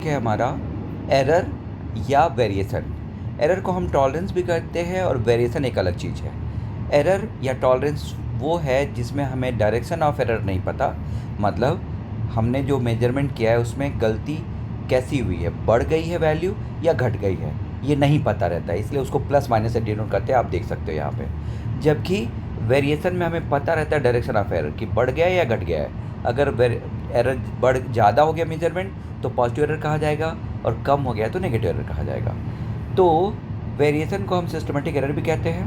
Topic है हमारा error या वेरिएशन। एरर को हम टॉलरेंस भी कहते हैं और वेरिएशन एक अलग चीज़ है। एरर या टॉलरेंस वो है जिसमें हमें डायरेक्शन ऑफ एरर नहीं पता, मतलब हमने जो मेजरमेंट किया है उसमें गलती कैसी हुई है, बढ़ गई है वैल्यू या घट गई है, ये नहीं पता रहता है, इसलिए उसको प्लस माइनस से डिनोट करते हैं। आप देख सकते हो यहाँ पे। जबकि वेरिएशन में हमें पता रहता है डायरेक्शन ऑफ एरर कि बढ़ गया है या घट गया है। अगर एरर बढ़ ज़्यादा हो गया मेजरमेंट तो पॉजिटिव एरर कहा जाएगा, और कम हो गया तो नेगेटिव एरर कहा जाएगा। तो वेरिएशन को हम सिस्टमेटिक एरर भी कहते हैं,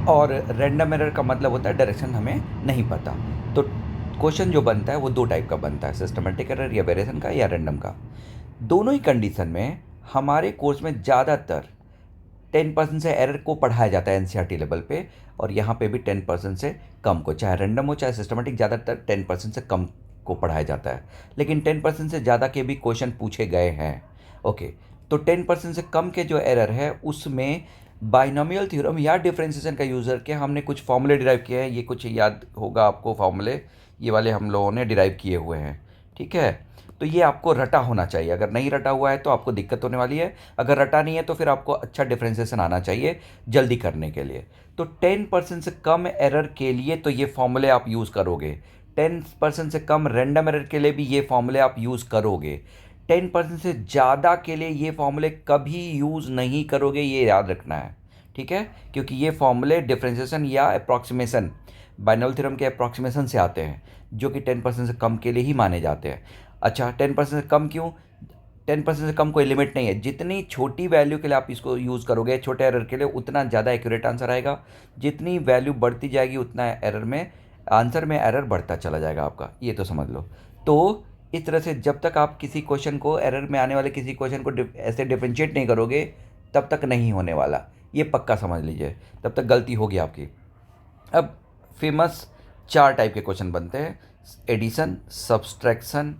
और रैंडम एरर का मतलब होता है डायरेक्शन हमें नहीं पता। तो क्वेश्चन जो बनता है वो दो टाइप का बनता है, सिस्टमेटिक एरर या वेरिएशन का या रैंडम का। दोनों ही कंडीशन में हमारे कोर्स में ज़्यादातर 10% से एरर को पढ़ाया जाता है एनसीईआरटी लेवल पे, और यहाँ पे भी 10% से कम को, चाहे रैंडम हो चाहे सिस्टमेटिक, ज़्यादातर 10% से कम को पढ़ाया जाता है। लेकिन 10% से ज़्यादा के भी क्वेश्चन पूछे गए हैं। ओके, तो 10% से कम के जो एरर है उसमें बाइनोमियल थ्योरम या डिफरेंशिएशन का यूज़ करके हमने कुछ फॉर्मूले डिराइव किए हैं। ये कुछ याद होगा आपको फॉर्मूले, ये वाले हम लोगों ने डिराइव किए हुए हैं। ठीक है, तो ये आपको रटा होना चाहिए। अगर नहीं रटा हुआ है तो आपको दिक्कत होने वाली है, अगर रटा नहीं है तो फिर आपको अच्छा डिफरेंशिएशन आना चाहिए जल्दी करने के लिए। तो 10% से कम एरर के लिए तो ये फॉर्मूले आप यूज़ करोगे, 10% से कम रैंडम एरर के लिए भी ये फॉर्मूले आप यूज़ करोगे, 10% से ज़्यादा के लिए ये फॉर्मूले कभी यूज़ नहीं करोगे, ये याद रखना है। ठीक है, क्योंकि ये फॉर्मूले डिफरेंशिएशन या अप्रॉक्सीमेशन, बाइनोमियल थ्योरम के अप्रॉक्सीमेशन से आते हैं, जो कि 10% से कम के लिए ही माने जाते हैं। अच्छा, 10% से कम क्यों? 10% से कम कोई लिमिट नहीं है। जितनी छोटी वैल्यू के लिए आप इसको यूज़ करोगे, छोटे एरर के लिए, उतना ज़्यादा एक्यूरेट आंसर आएगा। जितनी वैल्यू बढ़ती जाएगी उतना एरर में, आंसर में एरर बढ़ता चला जाएगा आपका, ये तो समझ लो। तो इस तरह से जब तक आप किसी क्वेश्चन को, एरर में आने वाले किसी क्वेश्चन को ऐसे डिफ्रेंशिएट नहीं करोगे तब तक नहीं होने वाला, ये पक्का समझ लीजिए, तब तक गलती होगी आपकी। अब फेमस 4 टाइप के क्वेश्चन बनते हैं, एडिशन, सब्सट्रैक्शन,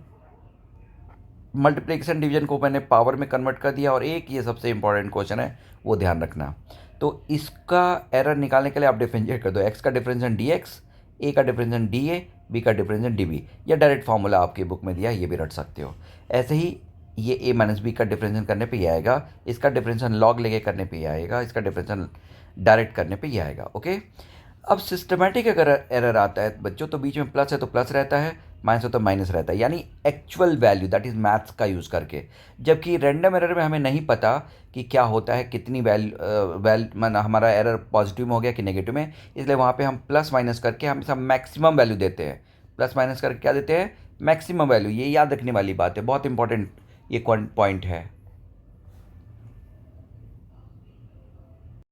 मल्टीप्लिकेशन, डिवीजन को मैंने पावर में कन्वर्ट कर दिया, और एक ये सबसे इंपॉर्टेंट क्वेश्चन है, वो ध्यान रखना। तो इसका एरर निकालने के लिए आप डिफ्रेंशिएट कर दो, एक्स का डिफरेंशिएशन डी एक्स, ए का डिफरेंशिएशन डी ए, बी का डिफरेंशिएशन डी बी, या डायरेक्ट फार्मूला आपकी बुक में दिया, ये भी रट सकते हो। ऐसे ही ये ए माइनस बी का डिफरेंशिएशन करने पे ये आएगा, इसका डिफरेंशिएशन लॉग लेके करने पे ये आएगा, इसका डिफरेंशिएशन डायरेक्ट करने पे ये आएगा। ओके, अब सिस्टमेटिक अगर एरर आता है बच्चों, तो बीच में प्लस है तो प्लस रहता है, माइनस है तो माइनस रहता है, यानी actual value, that is maths का यूज़ करके। जबकि रैंडम एरर में हमें नहीं पता कि क्या होता है, कितनी माना हमारा एरर पॉजिटिव में हो गया कि नेगेटिव में, इसलिए वहाँ पे हम प्लस माइनस करके हमेशा मैक्सिमम वैल्यू देते हैं। प्लस माइनस करके क्या देते हैं? Maximum value. ये याद रखने वाली बात है, बहुत इंपॉर्टेंट ये पॉइंट है।